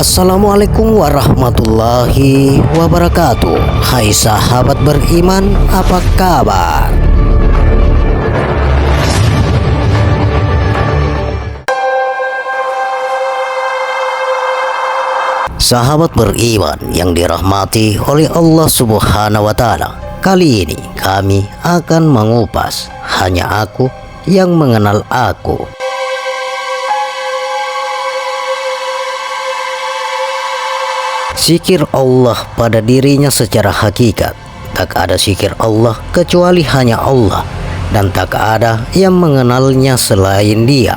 Assalamualaikum warahmatullahi wabarakatuh. Hai sahabat beriman, apa kabar? Sahabat beriman yang dirahmati oleh Allah Subhanahu wa Ta'ala, kali ini kami akan mengupas hanya aku yang mengenal aku. Zikir Allah pada dirinya secara hakikat. Tak ada zikir Allah kecuali hanya Allah, dan tak ada yang mengenalnya selain Dia.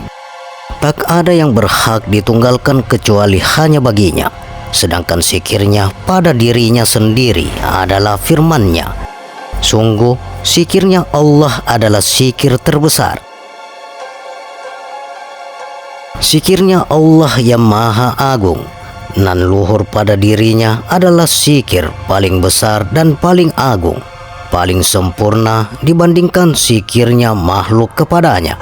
Tak ada yang berhak ditunggalkan kecuali hanya baginya. Sedangkan zikirnya pada dirinya sendiri adalah firman-Nya. Sungguh zikirnya Allah adalah zikir terbesar. Zikirnya Allah yang Maha Agung nan luhur pada dirinya adalah zikir paling besar dan paling agung, paling sempurna dibandingkan zikirnya makhluk kepadanya.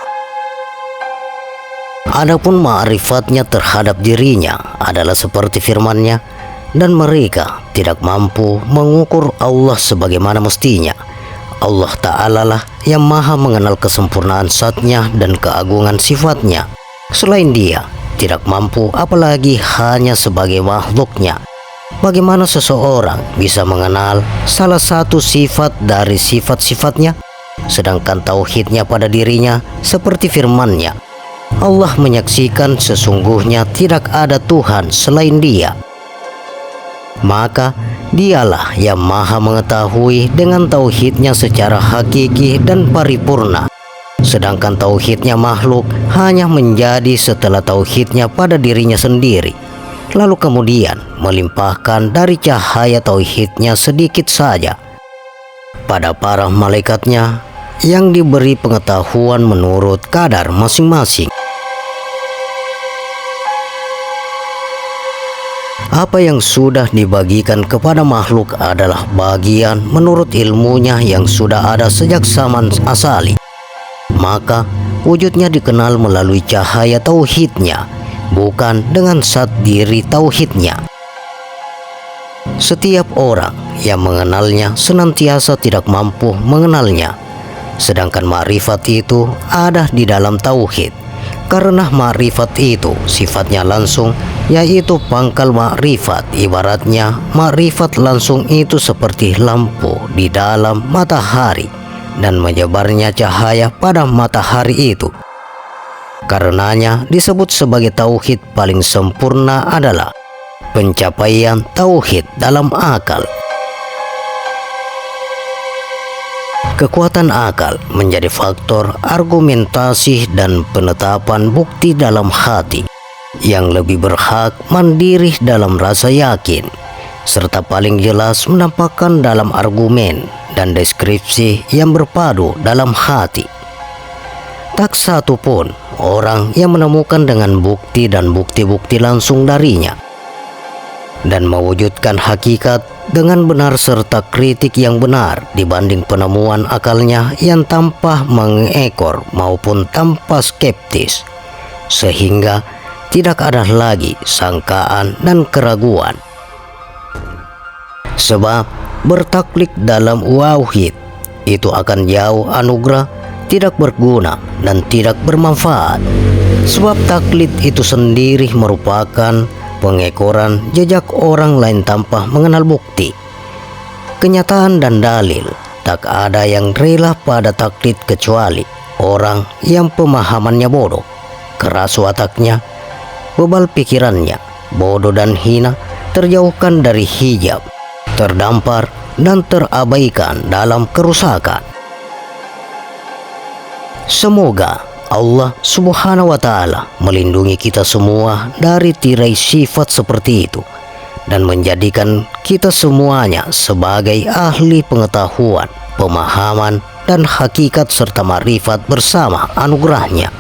Adapun ma'rifatnya terhadap dirinya adalah seperti firman-Nya, dan mereka tidak mampu mengukur Allah sebagaimana mestinya. Allah Ta'ala lah yang maha mengenal kesempurnaan zat-Nya dan keagungan sifat-Nya. Selain Dia tidak mampu, apalagi hanya sebagai makhluk-Nya. Bagaimana seseorang bisa mengenal salah satu sifat dari sifat-sifat-Nya, sedangkan tauhidnya pada dirinya seperti firman-Nya, Allah menyaksikan sesungguhnya tidak ada Tuhan selain Dia. Maka Dialah yang maha mengetahui dengan tauhidnya secara hakiki dan paripurna. Sedangkan tauhidnya makhluk hanya menjadi setelah tauhidnya pada dirinya sendiri, lalu kemudian melimpahkan dari cahaya tauhidnya sedikit saja pada para malaikatnya yang diberi pengetahuan menurut kadar masing-masing. Apa yang sudah dibagikan kepada makhluk adalah bagian menurut ilmunya yang sudah ada sejak zaman asali. Maka wujudnya dikenal melalui cahaya tauhidnya, bukan dengan zat diri tauhidnya. Setiap orang yang mengenalnya senantiasa tidak mampu mengenalnya. Sedangkan ma'rifat itu ada di dalam tauhid. Karena ma'rifat itu sifatnya langsung, yaitu pangkal ma'rifat. Ibaratnya ma'rifat langsung itu seperti lampu di dalam matahari dan menyebarnya cahaya pada matahari itu. Karenanya disebut sebagai tauhid paling sempurna adalah pencapaian tauhid dalam akal. Kekuatan akal menjadi faktor argumentasi dan penetapan bukti dalam hati yang lebih berhak mandiri dalam rasa yakin, serta paling jelas menampakkan dalam argumen dan deskripsi yang berpadu dalam hati. Tak satu pun orang yang menemukan dengan bukti dan bukti-bukti langsung darinya dan mewujudkan hakikat dengan benar serta kritik yang benar dibanding penemuan akalnya yang tanpa mengekor maupun tanpa skeptis, sehingga tidak ada lagi sangkaan dan keraguan. Sebab bertaklid dalam wauhid itu akan jauh anugerah, tidak berguna dan tidak bermanfaat. Sebab taklid itu sendiri merupakan pengekoran jejak orang lain tanpa mengenal bukti, kenyataan dan dalil. Tak ada yang rela pada taklid kecuali orang yang pemahamannya bodoh, keras wataknya, bebal pikirannya, bodoh dan hina, terjauhkan dari hijab, terdampar dan terabaikan dalam kerusakan. Semoga Allah Subhanahu wa Ta'ala melindungi kita semua dari tirai sifat seperti itu dan menjadikan kita semuanya sebagai ahli pengetahuan, pemahaman dan hakikat serta ma'rifat bersama anugerahnya.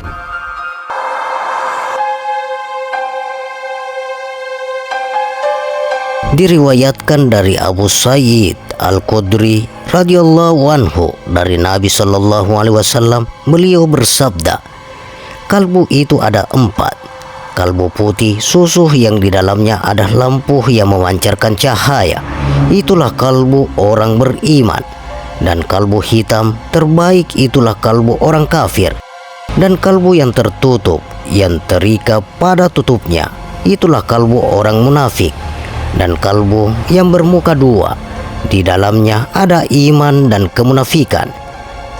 Diriwayatkan dari Abu Sa'id Al-Khudri radhiyallahu anhu dari Nabi sallallahu alaihi wasallam, beliau bersabda, kalbu itu ada 4. Kalbu putih susu yang di dalamnya ada lampu yang memancarkan cahaya, itulah kalbu orang beriman. Dan kalbu hitam terbaik itulah kalbu orang kafir. Dan kalbu yang tertutup, yang terikat pada tutupnya, itulah kalbu orang munafik. Dan kalbu yang bermuka dua, di dalamnya ada iman dan kemunafikan.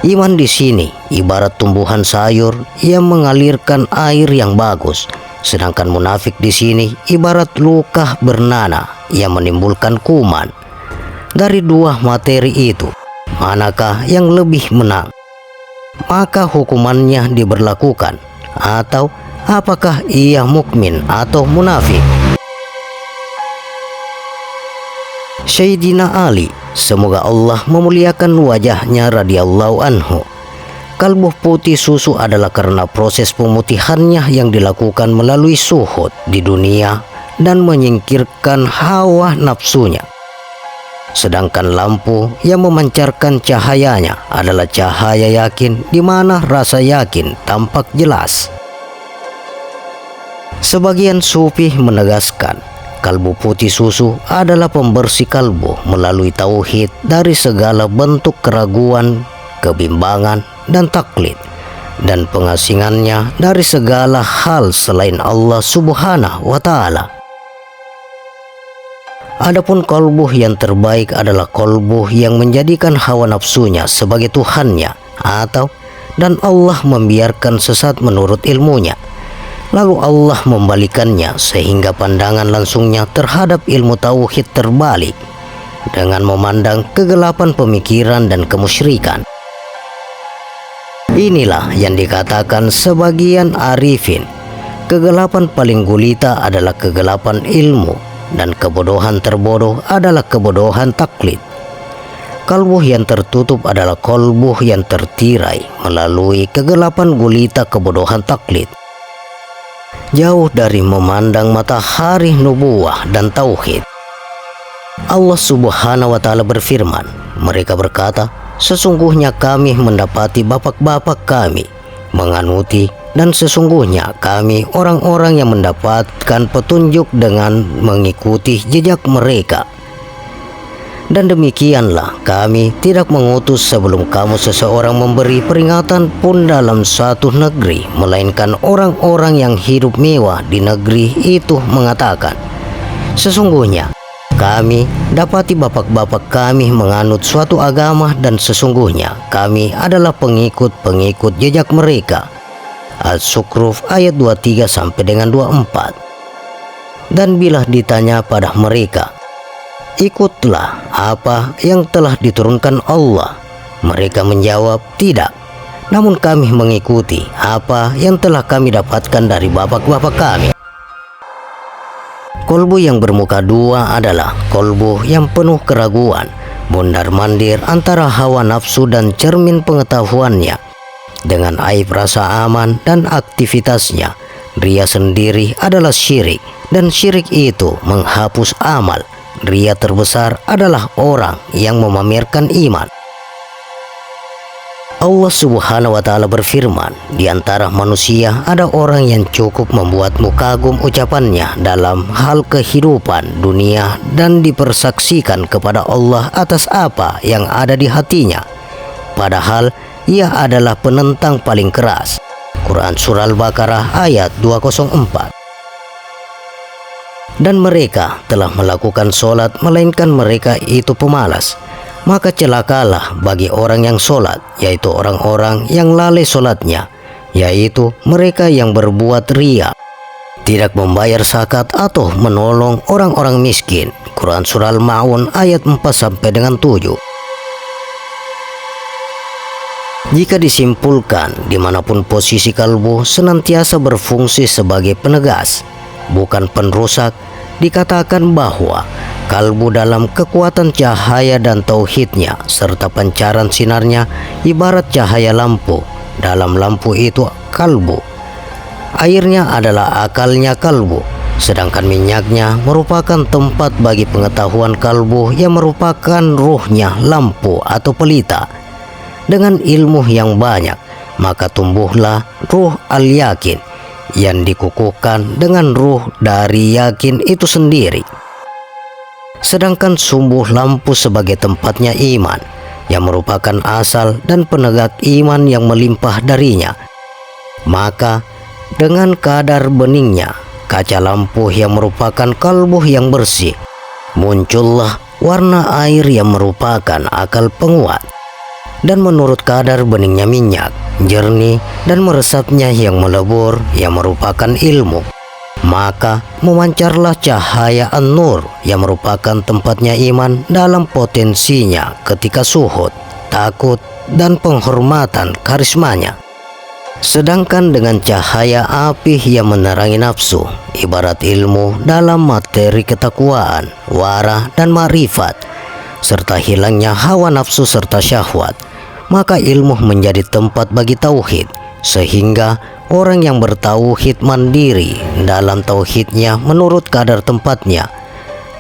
Iman di sini ibarat tumbuhan sayur yang mengalirkan air yang bagus, sedangkan munafik di sini ibarat luka bernanah yang menimbulkan kuman. Dari dua materi itu, manakah yang lebih menang? Maka hukumannya diberlakukan, atau apakah ia mukmin atau munafik? Sayyidina Ali, semoga Allah memuliakan wajahnya radhiyallahu anhu. Kalbu putih susu adalah karena proses pemutihannya yang dilakukan melalui suhud di dunia dan menyingkirkan hawa nafsunya. Sedangkan lampu yang memancarkan cahayanya adalah cahaya yakin, di mana rasa yakin tampak jelas. Sebagian sufi menegaskan, kalbu putih susu adalah pembersih kalbu melalui tauhid dari segala bentuk keraguan, kebimbangan, dan taklid, dan pengasingannya dari segala hal selain Allah Subhanahu wa Ta'ala. Adapun kalbu yang terbaik adalah kalbu yang menjadikan hawa nafsunya sebagai Tuhannya, dan Allah membiarkan sesat menurut ilmunya. Lalu Allah membalikannya sehingga pandangan langsungnya terhadap ilmu tauhid terbalik dengan memandang kegelapan pemikiran dan kemusyrikan. Inilah yang dikatakan sebagian arifin, kegelapan paling gulita adalah kegelapan ilmu, dan kebodohan terbodoh adalah kebodohan taklid. Kalbu yang tertutup adalah kalbu yang tertirai melalui kegelapan gulita kebodohan taklid, jauh dari memandang matahari nubuwah dan tauhid. Allah Subhanahu wa Ta'ala berfirman, mereka berkata, sesungguhnya kami mendapati bapak-bapak kami menganuti, dan sesungguhnya kami orang-orang yang mendapatkan petunjuk dengan mengikuti jejak mereka. Dan demikianlah kami tidak mengutus sebelum kamu seseorang memberi peringatan pun dalam satu negeri, melainkan orang-orang yang hidup mewah di negeri itu mengatakan, sesungguhnya kami dapati bapak-bapak kami menganut suatu agama, dan sesungguhnya kami adalah pengikut-pengikut jejak mereka. Al-Zukhruf ayat 23 sampai dengan 24. Dan bila ditanya pada mereka, ikutlah apa yang telah diturunkan Allah, mereka menjawab, tidak, namun kami mengikuti apa yang telah kami dapatkan dari bapak-bapak kami. Kolbu yang bermuka dua adalah kolbu yang penuh keraguan, mondar-mandir antara hawa nafsu dan cermin pengetahuannya. Dengan aib rasa aman dan aktivitasnya, ria sendiri adalah syirik, dan syirik itu menghapus amal. Ria terbesar adalah orang yang memamerkan iman. Allah Subhanahu wa Ta'ala berfirman, di antara manusia ada orang yang cukup membuatmu kagum ucapannya dalam hal kehidupan dunia dan dipersaksikan kepada Allah atas apa yang ada di hatinya, padahal ia adalah penentang paling keras. Quran Surah Al-Baqarah ayat 204. Dan mereka telah melakukan sholat, melainkan mereka itu pemalas. Maka celakalah bagi orang yang sholat, yaitu orang-orang yang lalai sholatnya, yaitu mereka yang berbuat ria, tidak membayar zakat atau menolong orang-orang miskin. Quran Surah Al-Ma'un ayat 4 sampai dengan 7. Jika disimpulkan, dimanapun posisi kalbu senantiasa berfungsi sebagai penegas, bukan penerusak, dikatakan bahwa kalbu dalam kekuatan cahaya dan tauhidnya serta pancaran sinarnya ibarat cahaya lampu. Dalam lampu itu kalbu, airnya adalah akalnya kalbu, sedangkan minyaknya merupakan tempat bagi pengetahuan kalbu yang merupakan ruhnya lampu atau pelita. Dengan ilmu yang banyak, maka tumbuhlah ruh al-yakin, yang dikukuhkan dengan ruh dari yakin itu sendiri. Sedangkan sumbu lampu sebagai tempatnya iman, yang merupakan asal dan penegak iman yang melimpah darinya. Maka dengan kadar beningnya kaca lampu yang merupakan kalbu yang bersih, muncullah warna air yang merupakan akal penguat. Dan menurut kadar beningnya minyak, jernih dan meresapnya yang melebur yang merupakan ilmu, maka memancarlah cahaya an-nur yang merupakan tempatnya iman dalam potensinya ketika suhud, takut, dan penghormatan karismanya. Sedangkan dengan cahaya api yang menerangi nafsu, ibarat ilmu dalam materi ketakwaan, wara, dan ma'rifat, serta hilangnya hawa nafsu serta syahwat, maka ilmu menjadi tempat bagi tauhid, sehingga orang yang bertauhid mandiri dalam tauhidnya menurut kadar tempatnya.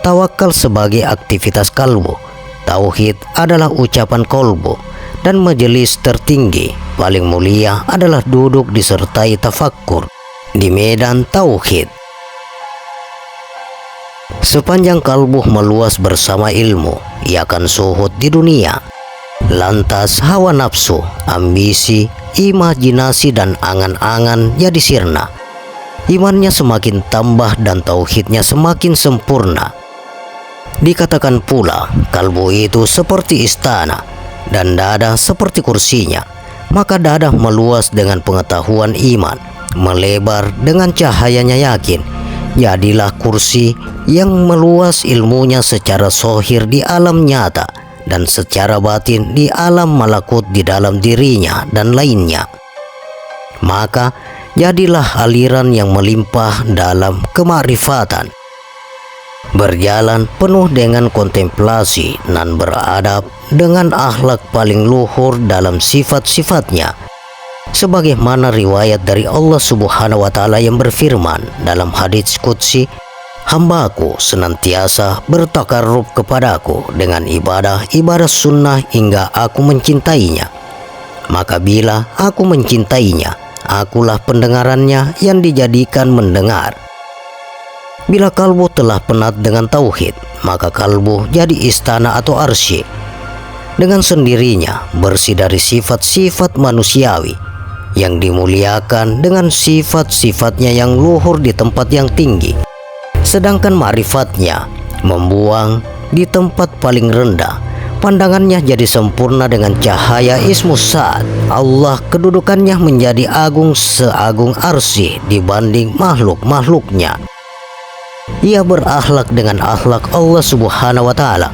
Tawakal sebagai aktivitas kalbu, tauhid adalah ucapan kolbu, dan majelis tertinggi paling mulia adalah duduk disertai tafakkur di medan tauhid. Sepanjang kalbu meluas bersama ilmu, ia akan suhud di dunia. Lantas hawa nafsu, ambisi, imajinasi, dan angan-angan jadi sirna. Imannya semakin tambah dan tauhidnya semakin sempurna. Dikatakan pula, kalbu itu seperti istana dan dada seperti kursinya. Maka dada meluas dengan pengetahuan iman, melebar dengan cahayanya yakin. Jadilah kursi yang meluas ilmunya secara zohir di alam nyata dan secara batin di alam malakut di dalam dirinya dan lainnya. Maka jadilah aliran yang melimpah dalam kemakrifatan, berjalan penuh dengan kontemplasi dan beradab dengan akhlak paling luhur dalam sifat-sifatnya, sebagaimana riwayat dari Allah Subhanahu wa Ta'ala yang berfirman dalam hadits qudsi, "Hambaku senantiasa bertakarrub kepadaku dengan ibadah sunnah hingga aku mencintainya. Maka bila aku mencintainya, akulah pendengarannya yang dijadikan mendengar." Bila kalbu telah penat dengan tauhid, maka kalbu jadi istana atau arsy. Dengan sendirinya bersih dari sifat-sifat manusiawi yang dimuliakan dengan sifat-sifatnya yang luhur di tempat yang tinggi. Sedangkan ma'rifatnya membuang di tempat paling rendah. Pandangannya jadi sempurna dengan cahaya Ismus Sa'ad. Allah kedudukannya menjadi agung seagung arsy dibanding makhluk-makhluknya. Ia berakhlak dengan akhlak Allah Subhanahu wa Ta'ala.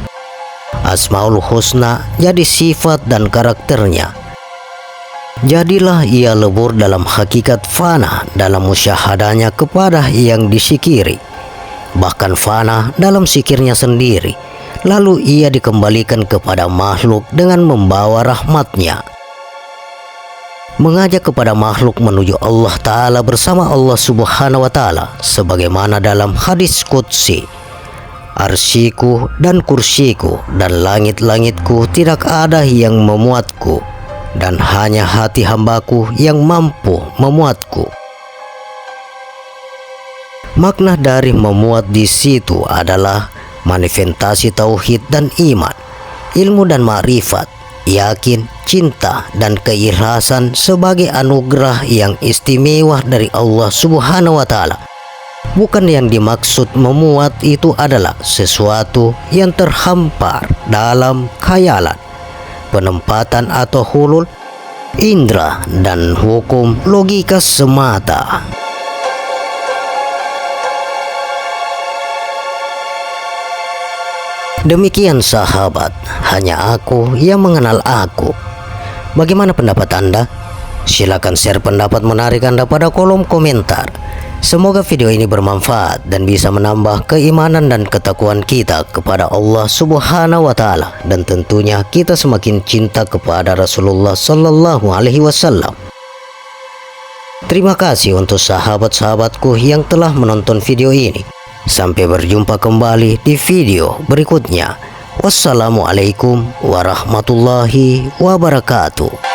Asmaul Husna jadi sifat dan karakternya. Jadilah ia lebur dalam hakikat fana dalam musyahadanya kepada yang disikiri, bahkan fana dalam sikirnya sendiri. Lalu ia dikembalikan kepada makhluk dengan membawa rahmatnya, mengajak kepada makhluk menuju Allah Ta'ala bersama Allah Subhanahu wa Ta'ala, sebagaimana dalam hadis qudsi, "Arsiku dan kursiku dan langit-langitku tidak ada yang memuatku, dan hanya hati hambaku yang mampu memuatku." Makna dari memuat di situ adalah manifestasi tauhid dan iman, ilmu dan ma'rifat, yakin, cinta, dan keikhlasan sebagai anugerah yang istimewa dari Allah Subhanahu wa Ta'ala. Bukan yang dimaksud memuat itu adalah sesuatu yang terhampar dalam khayalan, penempatan atau hulul, indra, dan hukum logika semata. Demikian sahabat, hanya aku yang mengenal aku. Bagaimana pendapat Anda? Silakan share pendapat menarik Anda pada kolom komentar. Semoga video ini bermanfaat dan bisa menambah keimanan dan ketakwaan kita kepada Allah Subhanahu wa Ta'ala, dan tentunya kita semakin cinta kepada Rasulullah Sallallahu Alaihi Wasallam. Terima kasih untuk sahabat-sahabatku yang telah menonton video ini. Sampai berjumpa kembali di video berikutnya. Wassalamualaikum warahmatullahi wabarakatuh.